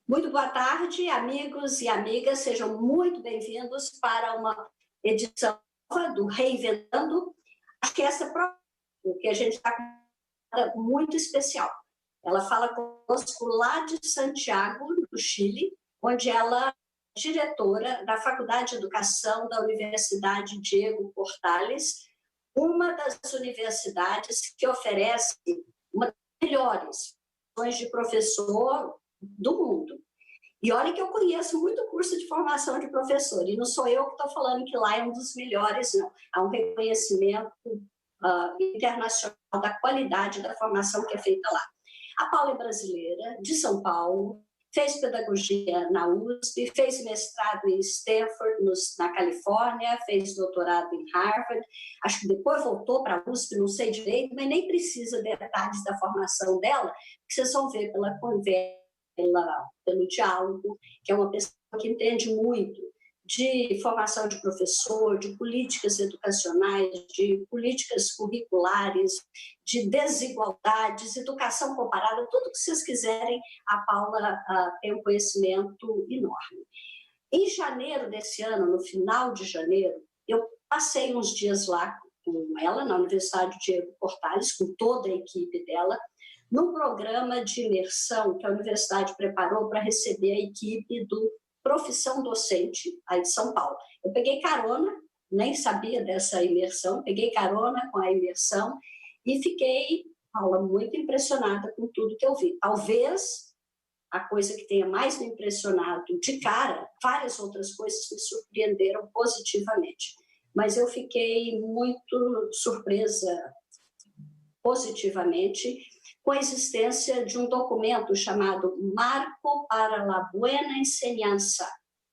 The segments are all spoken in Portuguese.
Muito boa tarde, amigos e amigas, sejam muito bem-vindos para uma edição do Reinventando. Acho que essa prova que a gente está com muito especial. Ela fala conosco lá de Santiago, do Chile, onde ela é diretora da Faculdade de Educação da Universidade Diego Portales, uma das universidades que oferece uma das melhores formações de professor do mundo. E olha que eu conheço muito curso de formação de professor, e não sou eu que estou falando que lá é um dos melhores, não. Há um reconhecimento internacional da qualidade da formação que é feita lá. A Paula é brasileira, de São Paulo, fez pedagogia na USP, fez mestrado em Stanford, na Califórnia, fez doutorado em Harvard, acho que depois voltou para a USP, não sei direito, mas nem precisa de detalhes da formação dela, que vocês vão ver pela conversa, pelo diálogo, que é uma pessoa que entende muito de formação de professor, de políticas educacionais, de políticas curriculares, de desigualdades, educação comparada, tudo que vocês quiserem, a Paula tem um conhecimento enorme. Em janeiro desse ano, no final de janeiro, eu passei uns dias lá com ela, na Universidade Diego Portales, com toda a equipe dela, num programa de imersão que a universidade preparou para receber a equipe do Profissão Docente, aí de São Paulo. Eu peguei carona, nem sabia dessa imersão, peguei carona com a imersão e fiquei, Paula, muito impressionada com tudo que eu vi. Talvez a coisa que tenha mais me impressionado de cara, várias outras coisas me surpreenderam positivamente, mas eu fiquei muito surpresa positivamente com a existência de um documento chamado Marco para la Buena Enseñanza,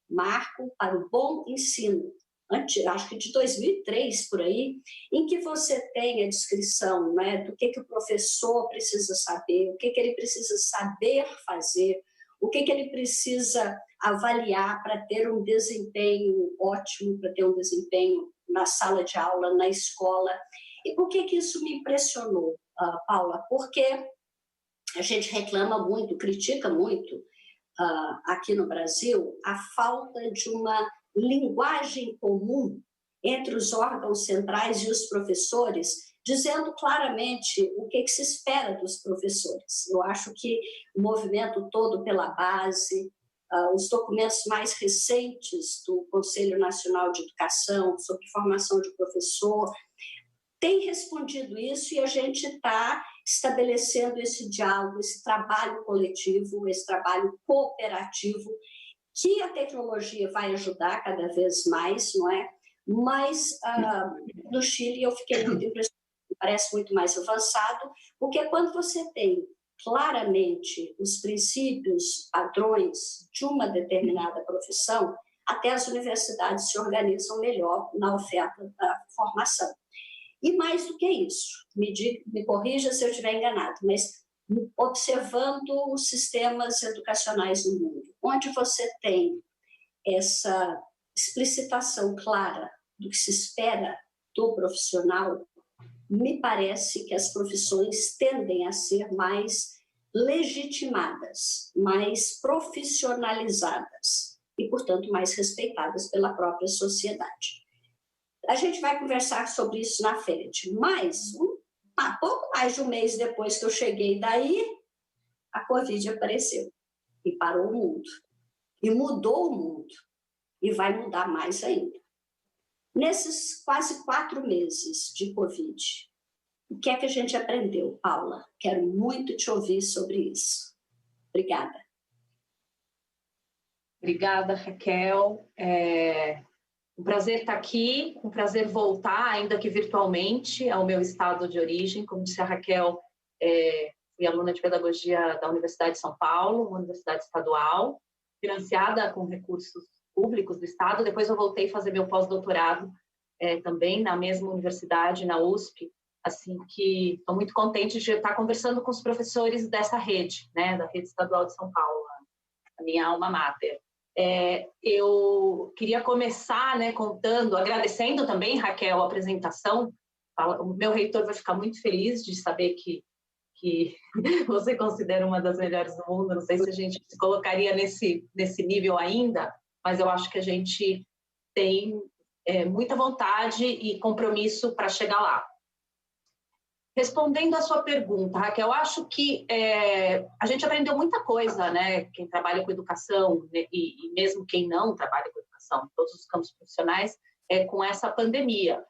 Marco para o Bom Ensino, acho que de 2003, por aí, em que você tem a descrição, né, do que o professor precisa saber, o que ele precisa saber fazer, o que ele precisa avaliar para ter um desempenho ótimo, para ter um desempenho na sala de aula, na escola. E por que isso me impressionou, Paula? Porque a gente reclama muito, critica muito aqui no Brasil a falta de uma linguagem comum entre os órgãos centrais e os professores, dizendo claramente o que se espera dos professores. Eu acho que o movimento todo pela base, os documentos mais recentes do Conselho Nacional de Educação sobre formação de professor, tem respondido isso e a gente está estabelecendo esse diálogo, esse trabalho coletivo, esse trabalho cooperativo, que a tecnologia vai ajudar cada vez mais, não é? Mas no Chile eu fiquei muito impressionada, parece muito mais avançado, porque quando você tem claramente os princípios, padrões de uma determinada profissão, até as universidades se organizam melhor na oferta da formação. E mais do que isso, me corrija se eu estiver enganado, mas observando os sistemas educacionais no mundo, onde você tem essa explicitação clara do que se espera do profissional, me parece que as profissões tendem a ser mais legitimadas, mais profissionalizadas e, portanto, mais respeitadas pela própria sociedade. A gente vai conversar sobre isso na frente, mas pouco mais de um mês depois que eu cheguei daí, a Covid apareceu e parou o mundo, e mudou o mundo, e vai mudar mais ainda. Nesses quase 4 meses de Covid, o que é que a gente aprendeu, Paula? Quero muito te ouvir sobre isso. Obrigada. Obrigada, Raquel. Um prazer estar aqui, um prazer voltar, ainda que virtualmente, ao meu estado de origem. Como disse a Raquel, fui aluna de pedagogia da Universidade de São Paulo, uma universidade estadual, financiada com recursos públicos do estado. Depois eu voltei a fazer meu pós-doutorado também na mesma universidade, na USP, assim que estou muito contente de estar conversando com os professores dessa rede, né, da rede estadual de São Paulo, a minha alma mater. Eu queria começar, né, agradecendo também, Raquel, a apresentação. O meu reitor vai ficar muito feliz de saber que que você considera uma das melhores do mundo. Não sei se a gente se colocaria nesse nível ainda, mas eu acho que a gente tem muita vontade e compromisso para chegar lá. Respondendo à sua pergunta, Raquel, eu acho que a gente aprendeu muita coisa, né? Quem trabalha com educação, né? E mesmo quem não trabalha com educação, todos os campos profissionais, com essa pandemia.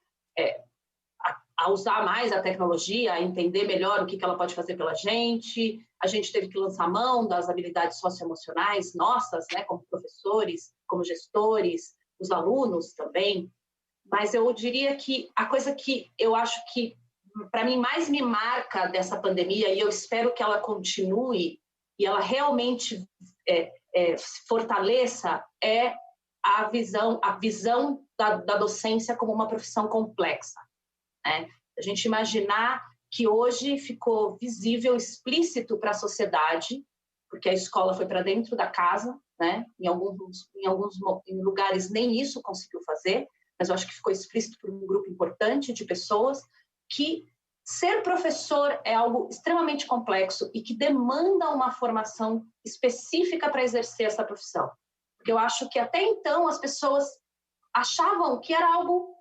A usar mais a tecnologia, a entender melhor o que ela pode fazer pela gente. A gente teve que lançar mão das habilidades socioemocionais nossas, né, como professores, como gestores, os alunos também. Mas eu diria que a coisa que eu acho que, para mim, mais me marca dessa pandemia, e eu espero que ela continue e ela realmente se fortaleça, é a visão da docência como uma profissão complexa. Né? A gente imaginar que hoje ficou visível, explícito para a sociedade, porque a escola foi para dentro da casa, né? Em alguns lugares nem isso conseguiu fazer, mas eu acho que ficou explícito por um grupo importante de pessoas, que ser professor é algo extremamente complexo e que demanda uma formação específica para exercer essa profissão. Porque eu acho que até então as pessoas achavam que era algo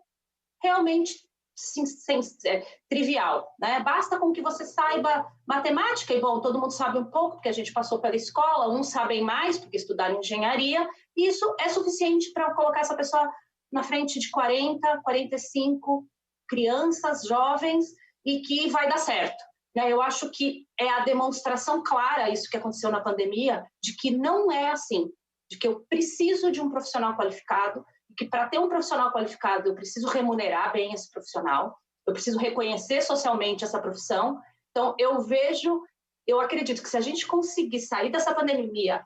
realmente trivial, né? Basta com que você saiba matemática, e bom, todo mundo sabe um pouco, porque a gente passou pela escola, uns sabem mais, porque estudaram engenharia, e isso é suficiente para colocar essa pessoa na frente de 40, 45 crianças, jovens, e que vai dar certo. Eu acho que é a demonstração clara, isso que aconteceu na pandemia, de que não é assim, de que eu preciso de um profissional qualificado, que para ter um profissional qualificado eu preciso remunerar bem esse profissional, eu preciso reconhecer socialmente essa profissão. Então, eu acredito que se a gente conseguir sair dessa pandemia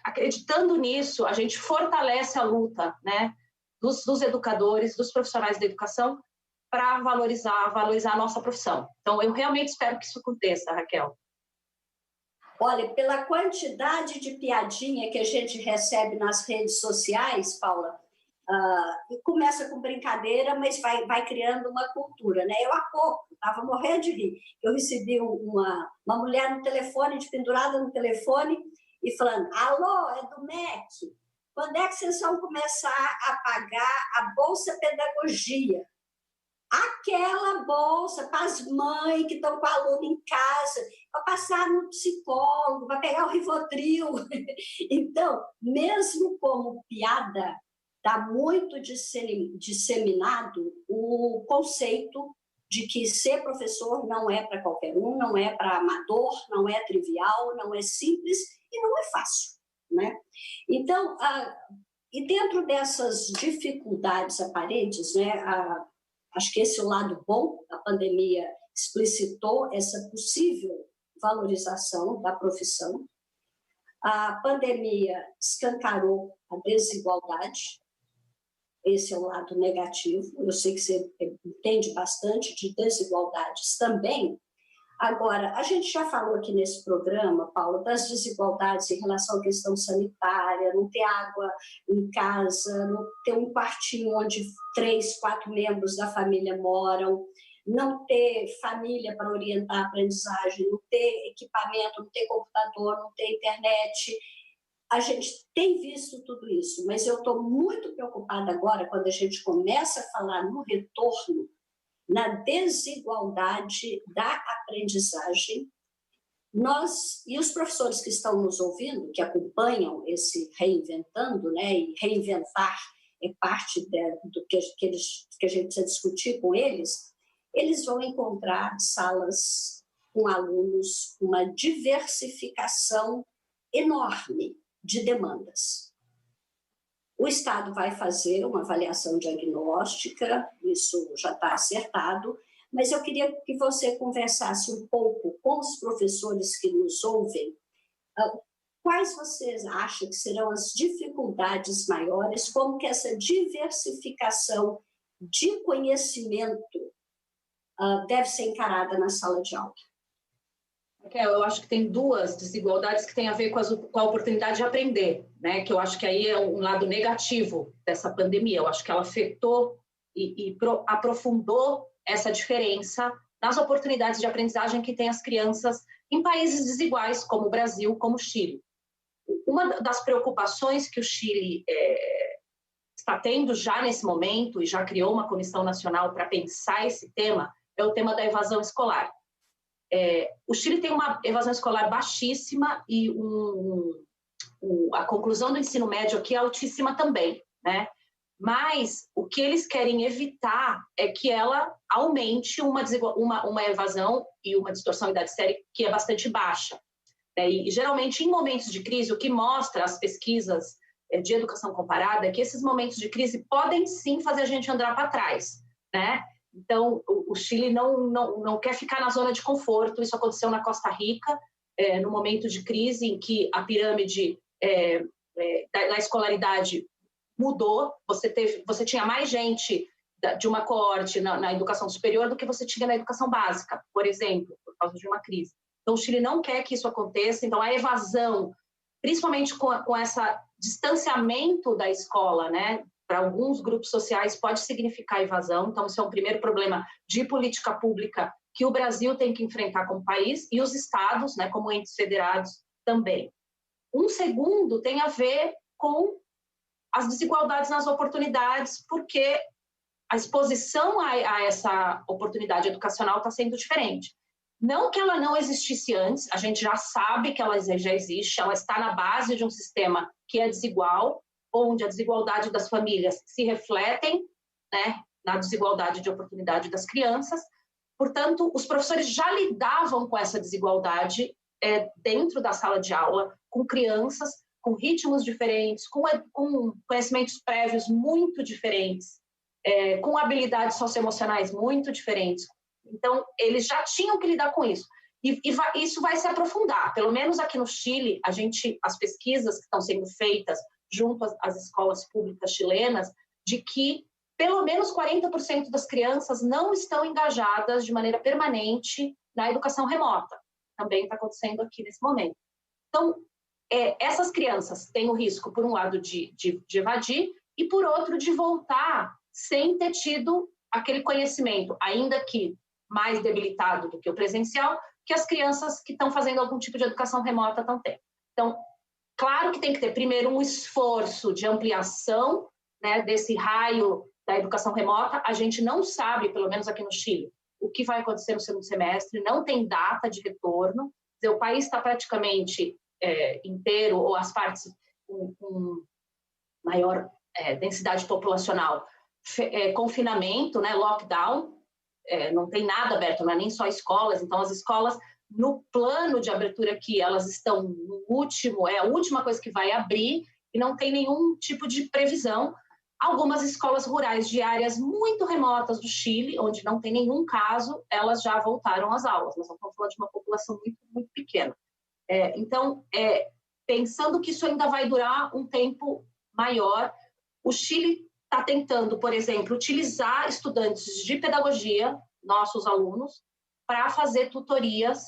acreditando nisso, a gente fortalece a luta, né, dos educadores, dos profissionais da educação, para valorizar a nossa profissão. Então, eu realmente espero que isso aconteça, Raquel. Olha, pela quantidade de piadinha que a gente recebe nas redes sociais, Paula, e começa com brincadeira, mas vai criando uma cultura, né? Eu há pouco estava morrendo de rir. Eu recebi uma mulher no telefone, pendurada no telefone, e falando: alô, é do MEC? Quando é que vocês vão começar a pagar a Bolsa Pedagogia? Aquela bolsa para as mães que estão com o aluno em casa, para passar no psicólogo, para pegar o Rivotril. Então, mesmo como piada, está muito disseminado o conceito de que ser professor não é para qualquer um, não é para amador, não é trivial, não é simples e não é fácil, né? Então, e dentro dessas dificuldades aparentes, né, acho que esse é o lado bom, a pandemia explicitou essa possível valorização da profissão. A pandemia escancarou a desigualdade, esse é o lado negativo. Eu sei que você entende bastante de desigualdades também. Agora, a gente já falou aqui nesse programa, Paulo, das desigualdades em relação à questão sanitária, não ter água em casa, não ter um quartinho onde 3, 4 membros da família moram, não ter família para orientar a aprendizagem, não ter equipamento, não ter computador, não ter internet. A gente tem visto tudo isso, mas eu estou muito preocupada agora quando a gente começa a falar no retorno, na desigualdade da aprendizagem. Nós, e os professores que estão nos ouvindo, que acompanham esse reinventando, né, e reinventar é parte do que a gente precisa discutir com eles, eles vão encontrar salas com alunos, uma diversificação enorme de demandas. O Estado vai fazer uma avaliação diagnóstica, isso já está acertado, mas eu queria que você conversasse um pouco com os professores que nos ouvem. Quais vocês acham que serão as dificuldades maiores, como que essa diversificação de conhecimento deve ser encarada na sala de aula? Raquel, eu acho que tem duas desigualdades que têm a ver com a oportunidade de aprender, né? Que eu acho que aí é um lado negativo dessa pandemia. Eu acho que ela afetou e aprofundou essa diferença nas oportunidades de aprendizagem que têm as crianças em países desiguais, como o Brasil, como o Chile. Uma das preocupações que o Chile está tendo já nesse momento, e já criou uma comissão nacional para pensar esse tema, é o tema da evasão escolar. O Chile tem uma evasão escolar baixíssima e a conclusão do ensino médio aqui é altíssima também, né? Mas o que eles querem evitar é que ela aumente uma evasão e uma distorção de idade séria que é bastante baixa. E geralmente, em momentos de crise, o que mostra as pesquisas de educação comparada é que esses momentos de crise podem sim fazer a gente andar para trás, né? Então, o Chile não quer ficar na zona de conforto. Isso aconteceu na Costa Rica, no momento de crise em que a pirâmide da escolaridade mudou. Você tinha mais gente de uma coorte na educação superior do que você tinha na educação básica, por exemplo, por causa de uma crise. Então, o Chile não quer que isso aconteça. Então, a evasão, principalmente com esse distanciamento da escola, né, para alguns grupos sociais pode significar evasão. Então, isso é um primeiro problema de política pública que o Brasil tem que enfrentar como país e os estados, né, como entes federados, também. Um segundo tem a ver com as desigualdades nas oportunidades, porque a exposição a essa oportunidade educacional está sendo diferente. Não que ela não existisse antes, a gente já sabe que ela já existe, ela está na base de um sistema que é desigual, onde a desigualdade das famílias se refletem, né, na desigualdade de oportunidade das crianças. Portanto, os professores já lidavam com essa desigualdade dentro da sala de aula, com crianças, com ritmos diferentes, com conhecimentos prévios muito diferentes, com habilidades socioemocionais muito diferentes. Então, eles já tinham que lidar com isso. E isso vai se aprofundar. Pelo menos aqui no Chile, as pesquisas que estão sendo feitas junto às escolas públicas chilenas, de que pelo menos 40% das crianças não estão engajadas de maneira permanente na educação remota. Também está acontecendo aqui nesse momento. Então, essas crianças têm o risco, por um lado, de evadir e, por outro, de voltar sem ter tido aquele conhecimento, ainda que mais debilitado do que o presencial, que as crianças que estão fazendo algum tipo de educação remota estão tendo. Então, claro que tem que ter, primeiro, um esforço de ampliação, né, desse raio da educação remota. A gente não sabe, pelo menos aqui no Chile, o que vai acontecer no segundo semestre, não tem data de retorno. Quer dizer, o país está praticamente inteiro, ou as partes com maior densidade populacional, confinamento, né, lockdown, não tem nada aberto, não é nem só escolas. Então, as escolas, no plano de abertura aqui, elas estão no último, a última coisa que vai abrir, e não tem nenhum tipo de previsão. Algumas escolas rurais de áreas muito remotas do Chile, onde não tem nenhum caso, elas já voltaram às aulas. Nós estamos falando de uma população muito, muito pequena. Então, pensando que isso ainda vai durar um tempo maior, o Chile está tentando, por exemplo, utilizar estudantes de pedagogia, nossos alunos, para fazer tutorias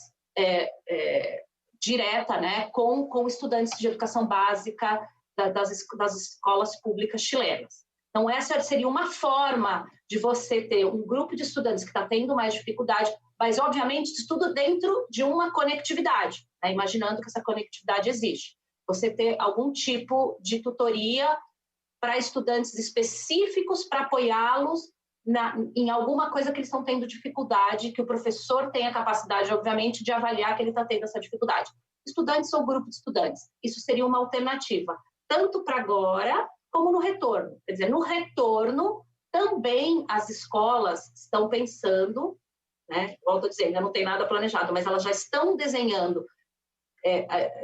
direta, né, com estudantes de educação básica das escolas públicas chilenas. Então, essa seria uma forma de você ter um grupo de estudantes que está tendo mais dificuldade, mas, obviamente, isso tudo dentro de uma conectividade, né, imaginando que essa conectividade existe. Você ter algum tipo de tutoria para estudantes específicos, para apoiá-los em alguma coisa que eles estão tendo dificuldade, que o professor tem a capacidade, obviamente, de avaliar que ele está tendo essa dificuldade. Estudantes ou grupo de estudantes. Isso seria uma alternativa, tanto para agora como no retorno. Quer dizer, no retorno, também as escolas estão pensando, né, volto a dizer, ainda não tem nada planejado, mas elas já estão desenhando.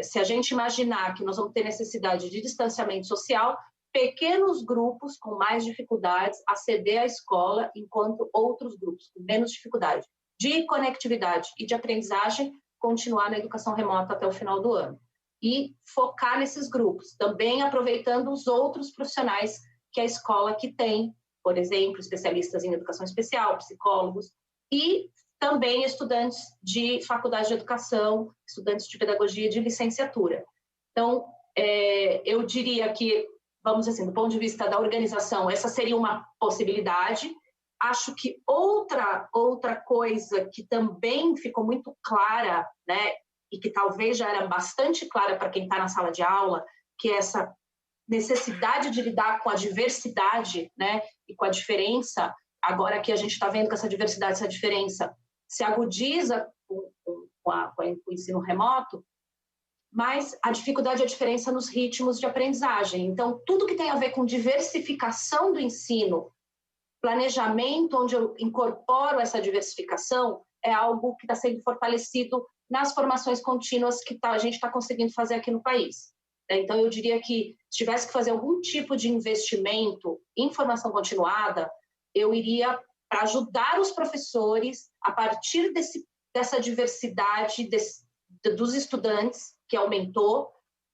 Se a gente imaginar que nós vamos ter necessidade de distanciamento social, pequenos grupos com mais dificuldades aceder à escola, enquanto outros grupos com menos dificuldade de conectividade e de aprendizagem continuar na educação remota até o final do ano. E focar nesses grupos, também aproveitando os outros profissionais que a escola que tem, por exemplo, especialistas em educação especial, psicólogos, e também estudantes de faculdade de educação, estudantes de pedagogia de licenciatura. Então, eu diria que, vamos dizer assim, do ponto de vista da organização, essa seria uma possibilidade, Acho que outra coisa que também ficou muito clara, né, e que talvez já era bastante clara para quem está na sala de aula, que é essa necessidade de lidar com a diversidade, né, e com a diferença. Agora que a gente está vendo que essa diversidade, essa diferença se agudiza com o ensino remoto, mas a dificuldade e a diferença nos ritmos de aprendizagem. Então, tudo que tem a ver com diversificação do ensino, planejamento onde eu incorporo essa diversificação, é algo que está sendo fortalecido nas formações contínuas que a gente está conseguindo fazer aqui no país. Então, eu diria que se tivesse que fazer algum tipo de investimento em formação continuada, eu iria para ajudar os professores a partir dessa diversidade dos estudantes que aumentou,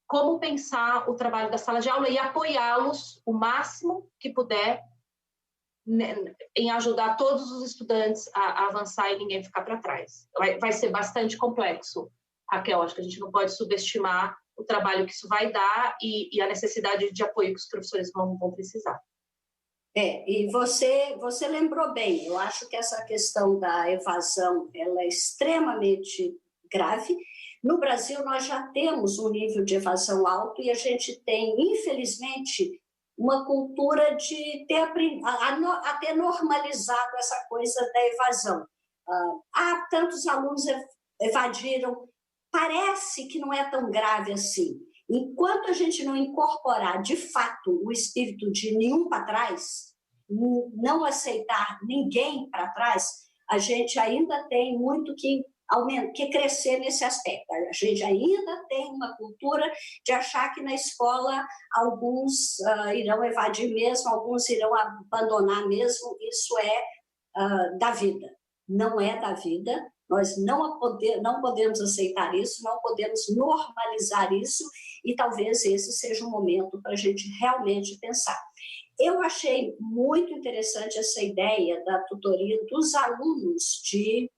como pensar o trabalho da sala de aula e apoiá-los o máximo que puder, né, em ajudar todos os estudantes a avançar e ninguém ficar para trás. Vai ser bastante complexo, Raquel, acho que a gente não pode subestimar o trabalho que isso vai dar e a necessidade de apoio que os professores vão precisar. E você lembrou bem, eu acho que essa questão da evasão ela é extremamente grave. No Brasil, nós já temos um nível de evasão alto e a gente tem, infelizmente, uma cultura de ter normalizado essa coisa da evasão. Tantos alunos evadiram, parece que não é tão grave assim. Enquanto a gente não incorporar, de fato, o espírito de nenhum para trás, não aceitar ninguém para trás, a gente ainda tem muito que crescer nesse aspecto. A gente ainda tem uma cultura de achar que na escola alguns irão evadir mesmo, alguns irão abandonar mesmo. Isso é da vida. Não é da vida. Nós não podemos aceitar isso, não podemos normalizar isso e talvez esse seja um momento para a gente realmente pensar. Eu achei muito interessante essa ideia da tutoria dos alunos de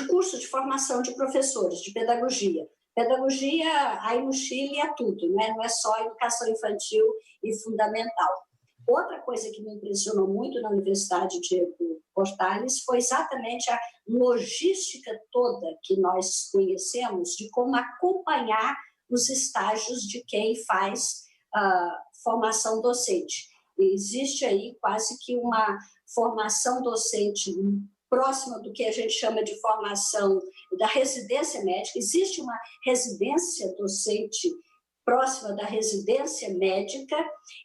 curso de formação de professores, de pedagogia. Pedagogia, aí no Chile, é tudo, né? Não é só educação infantil e fundamental. Outra coisa que me impressionou muito na Universidade Diego Portales foi exatamente a logística toda que nós conhecemos de como acompanhar os estágios de quem faz formação docente. Existe aí quase que uma formação docente próxima do que a gente chama de formação da residência médica. Existe uma residência docente próxima da residência médica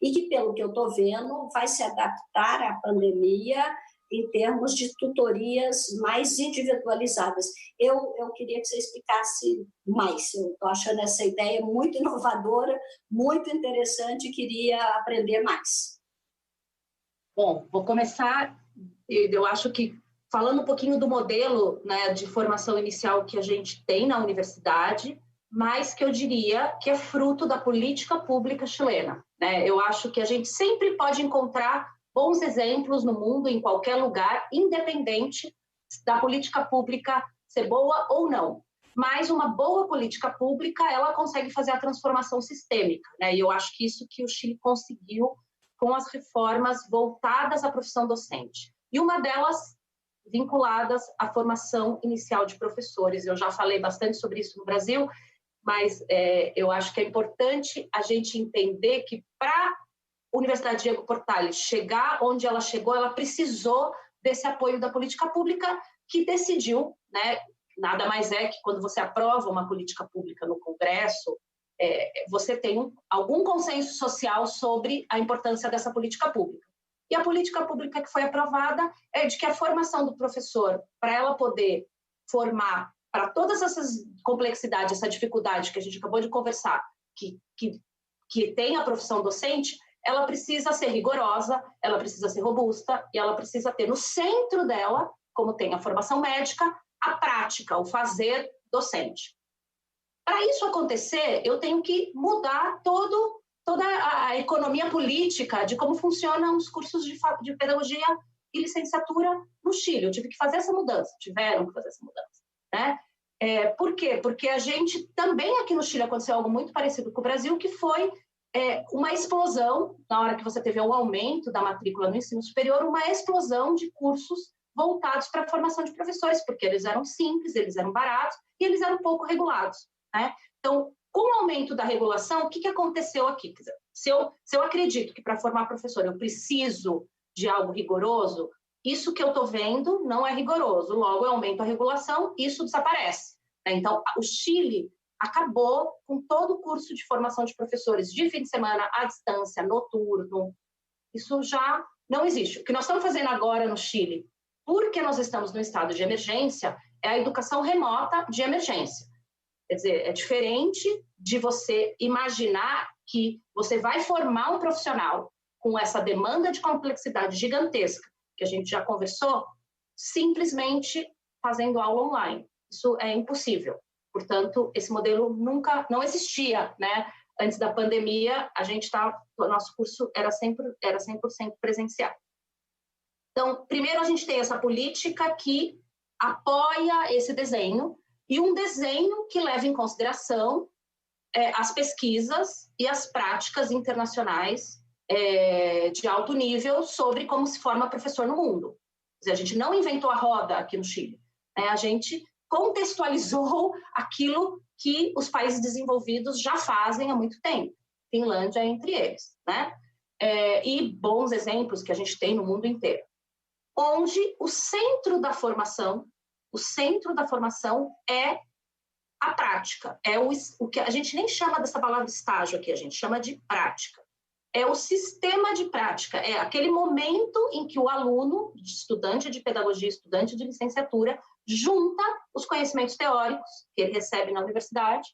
e que, pelo que eu estou vendo, vai se adaptar à pandemia em termos de tutorias mais individualizadas. Eu queria que você explicasse mais. Eu estou achando essa ideia muito inovadora, muito interessante e queria aprender mais. Bom, vou começar, eu acho que falando um pouquinho do modelo, né, de formação inicial que a gente tem na universidade, mas que eu diria que é fruto da política pública chilena, né? Eu acho que a gente sempre pode encontrar bons exemplos no mundo, em qualquer lugar, independente da política pública ser boa ou não. Mas uma boa política pública, ela consegue fazer a transformação sistêmica, né? E eu acho que isso que o Chile conseguiu com as reformas voltadas à profissão docente. E uma delas vinculadas à formação inicial de professores. Eu já falei bastante sobre isso no Brasil, mas eu acho que é importante a gente entender que para a Universidade Diego Portales chegar onde ela chegou, ela precisou desse apoio da política pública que decidiu, né? Nada mais é que quando você aprova uma política pública no Congresso, você tem algum consenso social sobre a importância dessa política pública. E a política pública que foi aprovada é de que a formação do professor, para ela poder formar para todas essas complexidades, essa dificuldade que a gente acabou de conversar, que tem a profissão docente, ela precisa ser rigorosa, ela precisa ser robusta e ela precisa ter no centro dela, como tem a formação médica, a prática, o fazer docente. Para isso acontecer, eu tenho que mudar toda a economia política de como funcionam os cursos de pedagogia e licenciatura no Chile. Eu tive que fazer essa mudança, tiveram que fazer essa mudança, né? Por quê? Porque a gente também aqui no Chile aconteceu algo muito parecido com o Brasil, que foi uma explosão, na hora que você teve um aumento da matrícula no ensino superior, uma explosão de cursos voltados para a formação de professores, porque eles eram simples, eles eram baratos e eles eram pouco regulados, né? Então, com o aumento da regulação, o que aconteceu aqui? Quer dizer, se eu acredito que para formar professor eu preciso de algo rigoroso, isso que eu estou vendo não é rigoroso. Logo, eu aumento a regulação, isso desaparece, né? Então, o Chile acabou com todo o curso de formação de professores de fim de semana, à distância, noturno. Isso já não existe. O que nós estamos fazendo agora no Chile, porque nós estamos no estado de emergência, é a educação remota de emergência. Quer dizer, é diferente de você imaginar que você vai formar um profissional com essa demanda de complexidade gigantesca, que a gente já conversou, simplesmente fazendo aula online. Isso é impossível. Portanto, esse modelo nunca, não existia, né? Antes da pandemia, o nosso curso era 100% presencial. Então, primeiro a gente tem essa política que apoia esse desenho, e um desenho que leva em consideração as pesquisas e as práticas internacionais de alto nível sobre como se forma professor no mundo. Quer dizer, a gente não inventou a roda aqui no Chile, né? A gente contextualizou aquilo que os países desenvolvidos já fazem há muito tempo, Finlândia entre eles, né? E bons exemplos que a gente tem no mundo inteiro, onde o centro da formação é a prática, é o que a gente nem chama dessa palavra estágio aqui, a gente chama de prática. É o sistema de prática, é aquele momento em que o aluno, estudante de pedagogia, estudante de licenciatura, junta os conhecimentos teóricos que ele recebe na universidade,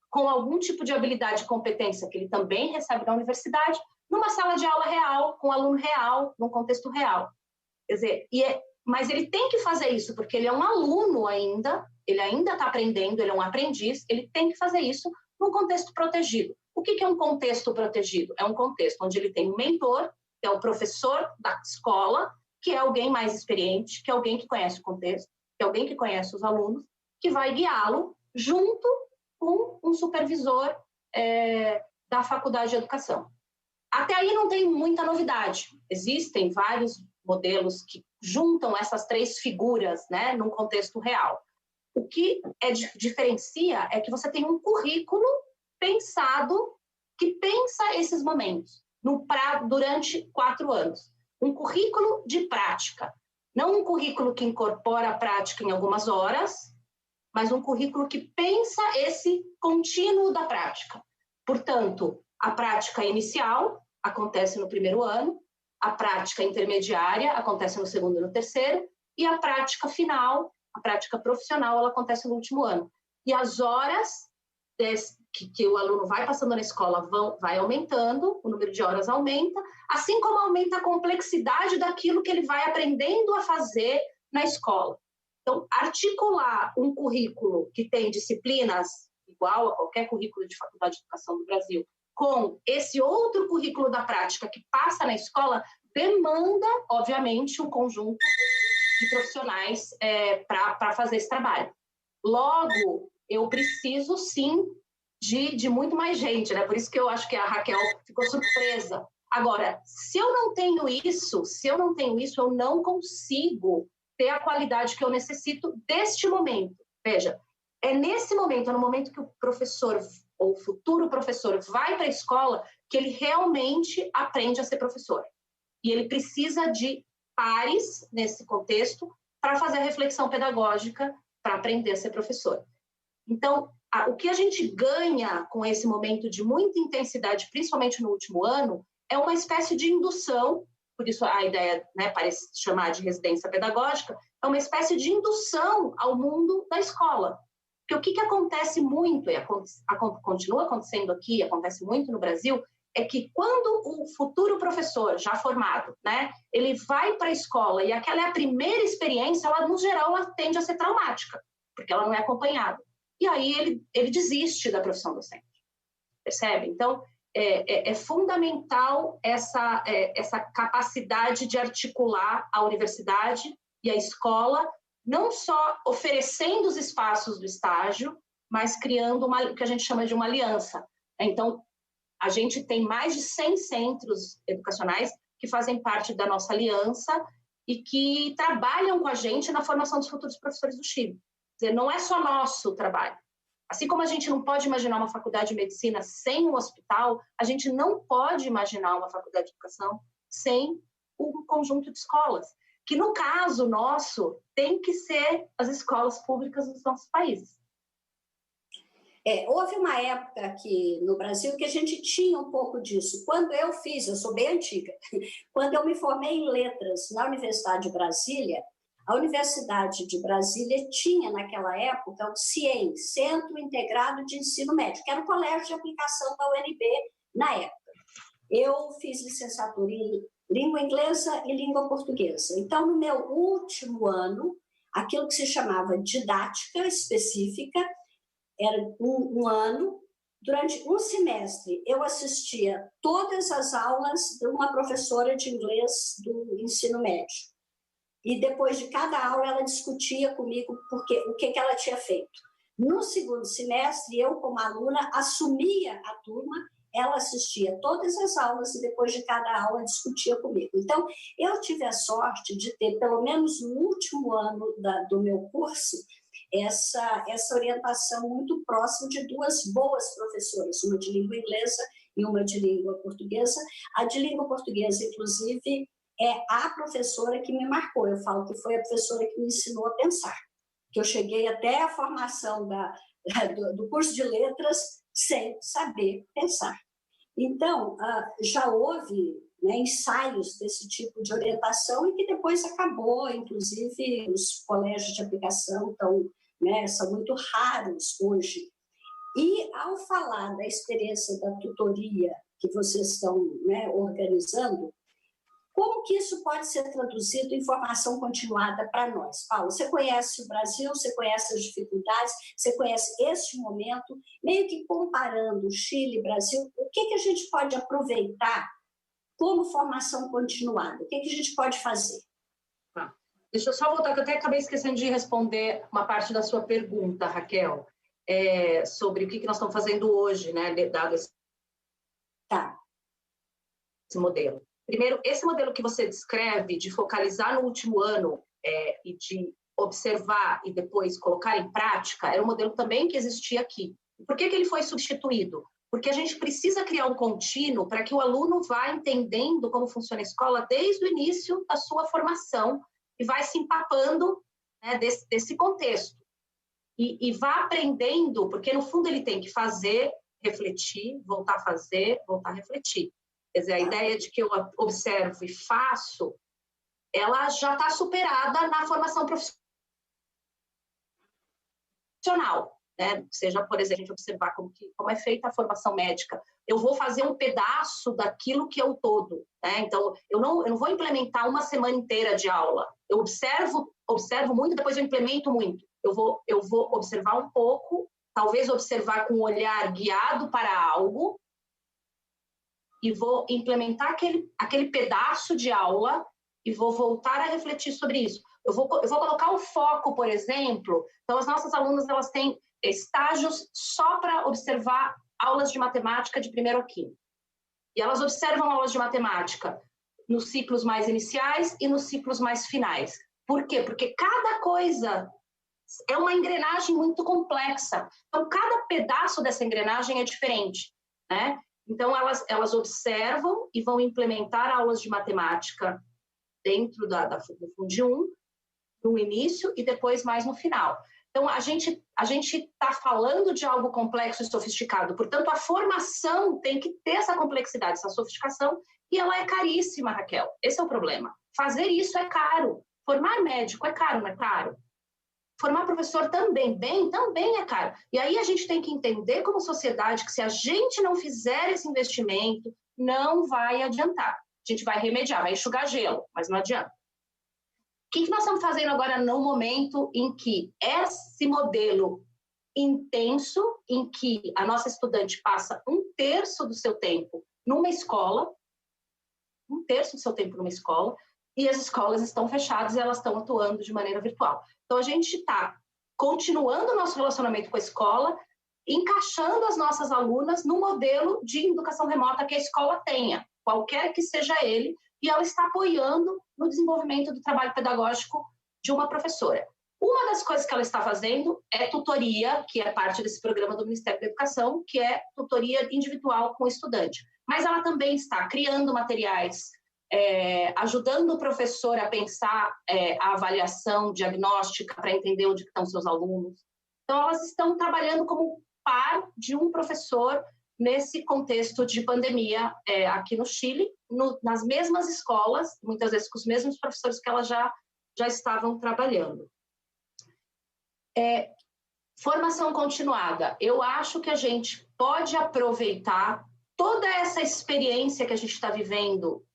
com algum tipo de habilidade e competência que ele também recebe na universidade, numa sala de aula real, com um aluno real, num contexto real. Quer dizer, mas ele tem que fazer isso, porque ele é um aluno ainda, ele ainda está aprendendo, ele é um aprendiz, ele tem que fazer isso num contexto protegido. O que é um contexto protegido? É um contexto onde ele tem um mentor, que é o professor da escola, que é alguém mais experiente, que é alguém que conhece o contexto, que é alguém que conhece os alunos, que vai guiá-lo junto com um supervisor da faculdade de educação. Até aí não tem muita novidade. Existem vários modelos que juntam essas três figuras, né, num contexto real. O que diferencia é que você tem um currículo pensado, que pensa esses momentos durante 4 anos. Um currículo de prática. Não um currículo que incorpora a prática em algumas horas, mas um currículo que pensa esse contínuo da prática. Portanto, a prática inicial acontece no primeiro ano, a prática intermediária acontece no segundo e no terceiro, e a prática final, a prática profissional, ela acontece no último ano. E as horas que o aluno vai passando na escola vai aumentando, o número de horas aumenta, assim como aumenta a complexidade daquilo que ele vai aprendendo a fazer na escola. Então, articular um currículo que tem disciplinas igual a qualquer currículo de faculdade de educação do Brasil, com esse outro currículo da prática que passa na escola, demanda, obviamente, um conjunto de profissionais para fazer esse trabalho. Logo, eu preciso, sim, de muito mais gente, né? Por isso que eu acho que a Raquel ficou surpresa. Agora, se eu não tenho isso, eu não consigo ter a qualidade que eu necessito deste momento. Veja, é nesse momento, é no momento que o professor ou o futuro professor vai para a escola que ele realmente aprende a ser professor. E ele precisa de pares nesse contexto para fazer a reflexão pedagógica para aprender a ser professor. Então, o que a gente ganha com esse momento de muita intensidade, principalmente no último ano, é uma espécie de indução, por isso a ideia, né, parece chamar de residência pedagógica, é uma espécie de indução ao mundo da escola. Porque o que acontece muito, e continua acontecendo aqui, acontece muito no Brasil, é que quando o futuro professor já formado, né, ele vai para a escola e aquela é a primeira experiência, ela, no geral, ela tende a ser traumática, porque ela não é acompanhada. E aí ele desiste da profissão docente, percebe? Então, é fundamental essa capacidade de articular a universidade e a escola, não só oferecendo os espaços do estágio, mas criando o que a gente chama de uma aliança. Então, A gente tem mais de 100 centros educacionais que fazem parte da nossa aliança e que trabalham com a gente na formação dos futuros professores do Chile. Quer dizer, não é só nosso trabalho. Assim como a gente não pode imaginar uma faculdade de medicina sem um hospital, a gente não pode imaginar uma faculdade de educação sem um conjunto de escolas, que no caso nosso tem que ser as escolas públicas dos nossos países. Houve uma época aqui no Brasil que a gente tinha um pouco disso. Quando eu sou bem antiga, quando eu me formei em letras na Universidade de Brasília, a Universidade de Brasília tinha, naquela época, o CIEM, Centro Integrado de Ensino Médio, que era o colégio de aplicação da UNB na época. Eu fiz licenciatura em língua inglesa e língua portuguesa. Então, no meu último ano, aquilo que se chamava didática específica, era um ano, durante um semestre, eu assistia todas as aulas de uma professora de inglês do ensino médio. E depois de cada aula, ela discutia comigo o que ela tinha feito. No segundo semestre, eu, como aluna, assumia a turma, ela assistia todas as aulas e depois de cada aula discutia comigo. Então, eu tive a sorte de ter, pelo menos no último ano do meu curso, essa orientação muito próxima de duas boas professoras, uma de língua inglesa e uma de língua portuguesa. A de língua portuguesa, inclusive, é a professora que me marcou. Eu falo que foi a professora que me ensinou a pensar, que eu cheguei até a formação do curso de letras sem saber pensar. Então, já houve, né, ensaios desse tipo de orientação e que depois acabou, inclusive os colégios de aplicação são muito raros hoje. E ao falar da experiência da tutoria que vocês estão, né, organizando, como que isso pode ser traduzido em formação continuada para nós? Paulo, você conhece o Brasil, você conhece as dificuldades, você conhece este momento, meio que comparando Chile e Brasil, o que a gente pode aproveitar como formação continuada? O que a gente pode fazer? Deixa eu só voltar, que eu até acabei esquecendo de responder uma parte da sua pergunta, Raquel, sobre o que nós estamos fazendo hoje, né, dado esse modelo. Primeiro, esse modelo que você descreve de focalizar no último ano e de observar e depois colocar em prática, era um modelo também que existia aqui. Por que ele foi substituído? Porque a gente precisa criar um contínuo para que o aluno vá entendendo como funciona a escola desde o início da sua formação e vai se empapando, né, desse contexto. E vá aprendendo, porque no fundo ele tem que fazer, refletir, voltar a fazer, voltar a refletir. Quer dizer, a ideia de que eu observo e faço, ela já está superada na formação profissional, né? Seja, por exemplo, a gente observar como é feita a formação médica. Eu vou fazer um pedaço daquilo que é o todo, né? Então, eu não vou implementar uma semana inteira de aula. Eu observo muito, depois eu implemento muito. Eu vou observar um pouco, talvez observar com um olhar guiado para algo, e vou implementar aquele pedaço de aula e vou voltar a refletir sobre isso. Eu vou colocar o foco, por exemplo. Então, as nossas alunas, elas têm estágios só para observar aulas de matemática de primeiro ao quinto. E elas observam aulas de matemática nos ciclos mais iniciais e nos ciclos mais finais. Por quê? Porque cada coisa é uma engrenagem muito complexa. Então, cada pedaço dessa engrenagem é diferente, né? Então, elas observam e vão implementar aulas de matemática dentro do Fundi 1, no início e depois mais no final. Então, a gente está falando de algo complexo e sofisticado. Portanto, a formação tem que ter essa complexidade, essa sofisticação, e ela é caríssima, Raquel. Esse é o problema. Fazer isso é caro. Formar médico é caro, não é caro? Formar professor também é caro. E aí a gente tem que entender como sociedade que se a gente não fizer esse investimento, não vai adiantar. A gente vai remediar, vai enxugar gelo, mas não adianta. O que nós estamos fazendo agora no momento em que esse modelo intenso, em que a nossa estudante passa 1/3 do seu tempo numa escola, 1/3 do seu tempo numa escola, e as escolas estão fechadas e elas estão atuando de maneira virtual. Então, a gente está continuando o nosso relacionamento com a escola, encaixando as nossas alunas no modelo de educação remota que a escola tenha, qualquer que seja ele, e ela está apoiando no desenvolvimento do trabalho pedagógico de uma professora. Uma das coisas que ela está fazendo é tutoria, que é parte desse programa do Ministério da Educação, que é tutoria individual com o estudante. Mas ela também está criando materiais, ajudando o professor a pensar a avaliação diagnóstica para entender onde estão seus alunos. Então, elas estão trabalhando como par de um professor nesse contexto de pandemia aqui no Chile, nas mesmas escolas, muitas vezes com os mesmos professores que elas já estavam trabalhando. Formação continuada. Eu acho que a gente pode aproveitar toda essa experiência que a gente está vivendo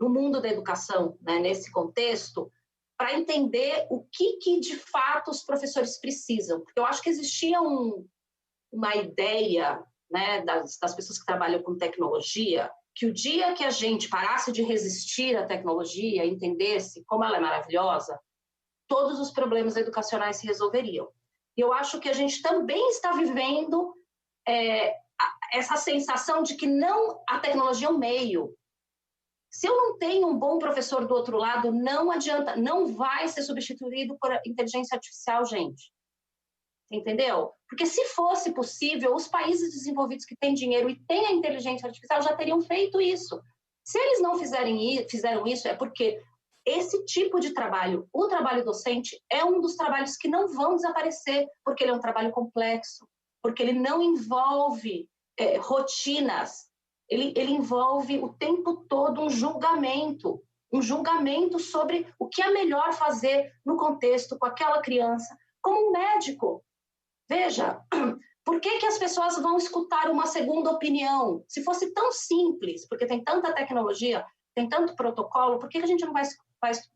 no mundo da educação, né, nesse contexto, para entender o que de fato os professores precisam. Porque eu acho que existia uma ideia, né, das pessoas que trabalham com tecnologia, que o dia que a gente parasse de resistir à tecnologia, entendesse como ela é maravilhosa, todos os problemas educacionais se resolveriam. E eu acho que a gente também está vivendo essa sensação de que não, a tecnologia é um meio. Se eu não tenho um bom professor do outro lado, não adianta, não vai ser substituído por inteligência artificial, gente. Entendeu? Porque se fosse possível, os países desenvolvidos que têm dinheiro e têm a inteligência artificial já teriam feito isso. Se eles não fizeram isso, é porque esse tipo de trabalho, o trabalho docente, é um dos trabalhos que não vão desaparecer, porque ele é um trabalho complexo, porque ele não envolve rotinas, ele envolve o tempo todo um julgamento sobre o que é melhor fazer no contexto com aquela criança, como um médico. Veja, por que as pessoas vão escutar uma segunda opinião? Se fosse tão simples, porque tem tanta tecnologia, tem tanto protocolo, por que a gente não vai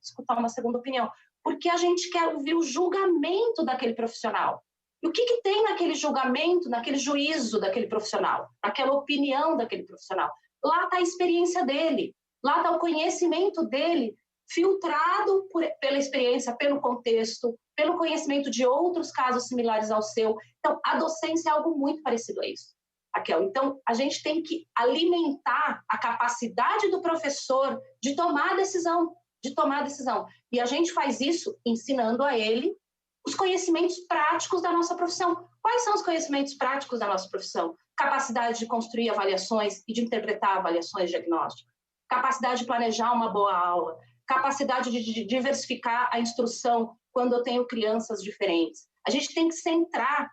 escutar uma segunda opinião? Porque a gente quer ouvir o julgamento daquele profissional. E o que tem naquele julgamento, naquele juízo daquele profissional, naquela opinião daquele profissional? Lá está a experiência dele, lá está o conhecimento dele, filtrado pela experiência, pelo contexto, pelo conhecimento de outros casos similares ao seu. Então, a docência é algo muito parecido a isso, Raquel. Então, a gente tem que alimentar a capacidade do professor de tomar decisão, E a gente faz isso ensinando a ele os conhecimentos práticos da nossa profissão. Quais são os conhecimentos práticos da nossa profissão? Capacidade de construir avaliações e de interpretar avaliações diagnósticas, capacidade de planejar uma boa aula, capacidade de diversificar a instrução quando eu tenho crianças diferentes. A gente tem que centrar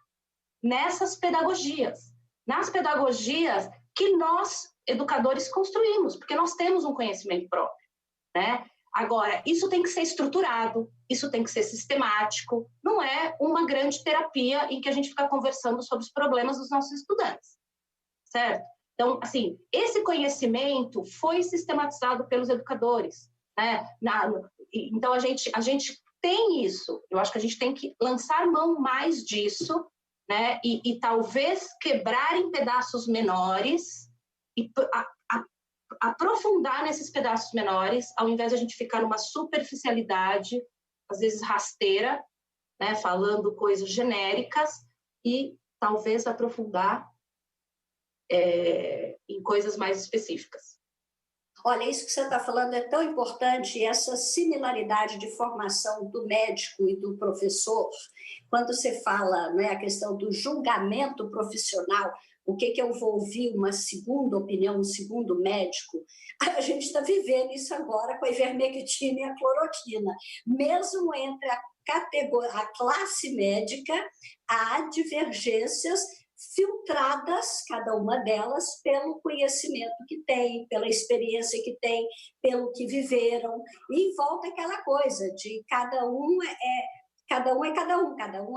nessas pedagogias, nas pedagogias que nós, educadores, construímos, porque nós temos um conhecimento próprio, né? Agora, isso tem que ser estruturado, isso tem que ser sistemático, não é uma grande terapia em que a gente fica conversando sobre os problemas dos nossos estudantes, certo? Então, assim, esse conhecimento foi sistematizado pelos educadores, né? Então, a gente tem isso. Eu acho que a gente tem que lançar mão mais disso, né? E talvez quebrar em pedaços menores e aprofundar nesses pedaços menores, ao invés de a gente ficar numa superficialidade, às vezes rasteira, né? Falando coisas genéricas, e talvez aprofundar em coisas mais específicas. Olha, isso que você está falando é tão importante, essa similaridade de formação do médico e do professor, quando você fala, né, a questão do julgamento profissional, o que eu vou ouvir, uma segunda opinião, um segundo médico, a gente está vivendo isso agora com a ivermectina e a cloroquina. Mesmo entre a classe médica, há divergências filtradas, cada uma delas, pelo conhecimento que tem, pela experiência que tem, pelo que viveram, e volta aquela coisa de cada um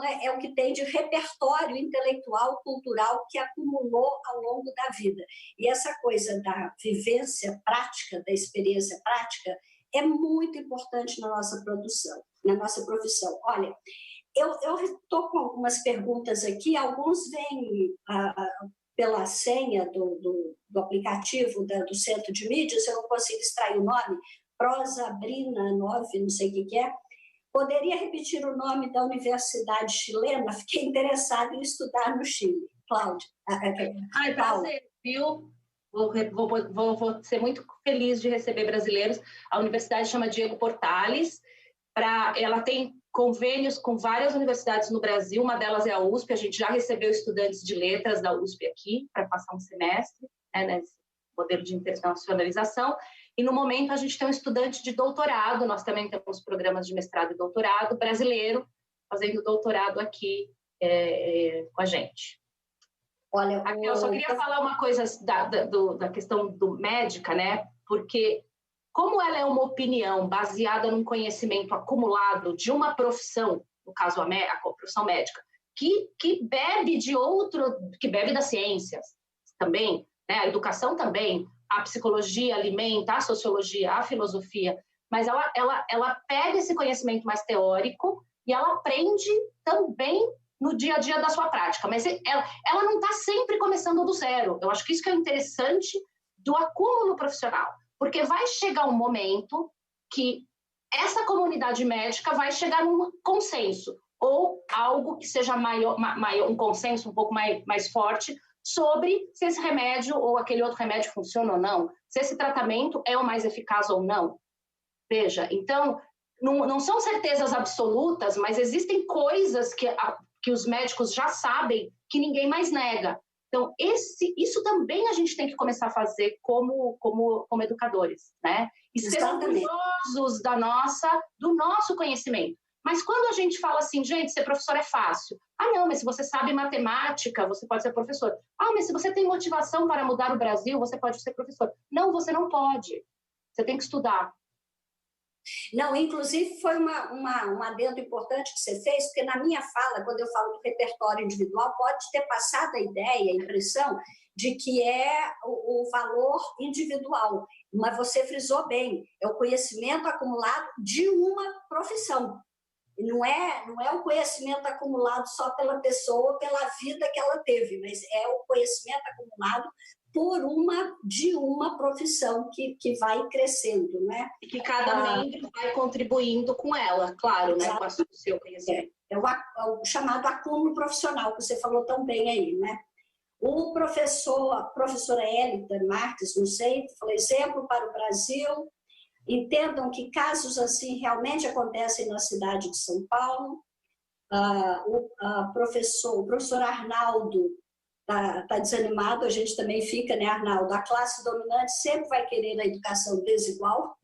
é o que tem de repertório intelectual, cultural que acumulou ao longo da vida. E essa coisa da vivência prática, da experiência prática, é muito importante na nossa produção, na nossa profissão. Olha, eu estou com algumas perguntas aqui, alguns vêm pela senha do aplicativo do Centro de Mídias, eu não consigo extrair o nome, Prosabrina 9, não sei o que é. Poderia repetir o nome da universidade chilena? Fiquei interessada em estudar no Chile. Cláudia. Prazer, viu? Vou ser muito feliz de receber brasileiros. A universidade chama Diego Portales. Ela tem convênios com várias universidades no Brasil, uma delas é a USP, a gente já recebeu estudantes de letras da USP aqui para passar um semestre, né, nesse modelo de internacionalização, e no momento a gente tem um estudante de doutorado, nós também temos programas de mestrado e doutorado brasileiro, fazendo doutorado aqui com a gente. Olha, eu só queria falar uma coisa da questão do médica, né, porque como ela é uma opinião baseada num conhecimento acumulado de uma profissão, no caso a profissão médica, que bebe que bebe das ciências também, né? A educação também, a psicologia alimenta, a sociologia, a filosofia, mas ela pega esse conhecimento mais teórico e ela aprende também no dia a dia da sua prática, mas ela não está sempre começando do zero. Eu acho que isso que é interessante do acúmulo profissional. Porque vai chegar um momento que essa comunidade médica vai chegar num consenso, ou algo que seja maior, um consenso um pouco mais forte sobre se esse remédio ou aquele outro remédio funciona ou não, se esse tratamento é o mais eficaz ou não. Veja, então, não são certezas absolutas, mas existem coisas que os médicos já sabem que ninguém mais nega. Então, isso também a gente tem que começar a fazer como educadores, né? E ser orgulhosos do nosso conhecimento. Mas quando a gente fala assim, gente, ser professor é fácil. Ah, não, mas se você sabe matemática, você pode ser professor. Ah, mas se você tem motivação para mudar o Brasil, você pode ser professor. Não, você não pode. Você tem que estudar. Não, inclusive foi um adendo importante que você fez, porque na minha fala, quando eu falo do repertório individual, pode ter passado a ideia, a impressão de que é o valor individual, mas você frisou bem, é o conhecimento acumulado de uma profissão. Não é o conhecimento acumulado só pela pessoa, pela vida que ela teve, mas é o conhecimento acumulado de uma profissão que vai crescendo, né? E que cada membro vai contribuindo com ela, claro, né? Com o seu conhecimento. É o chamado acúmulo profissional, que você falou tão bem aí, né? A professora Elita Marques, não sei, falou exemplo para o Brasil. Entendam que casos assim realmente acontecem na cidade de São Paulo. O professor Arnaldo está desanimado, a gente também fica, né, Arnaldo? A classe dominante sempre vai querer a educação desigual.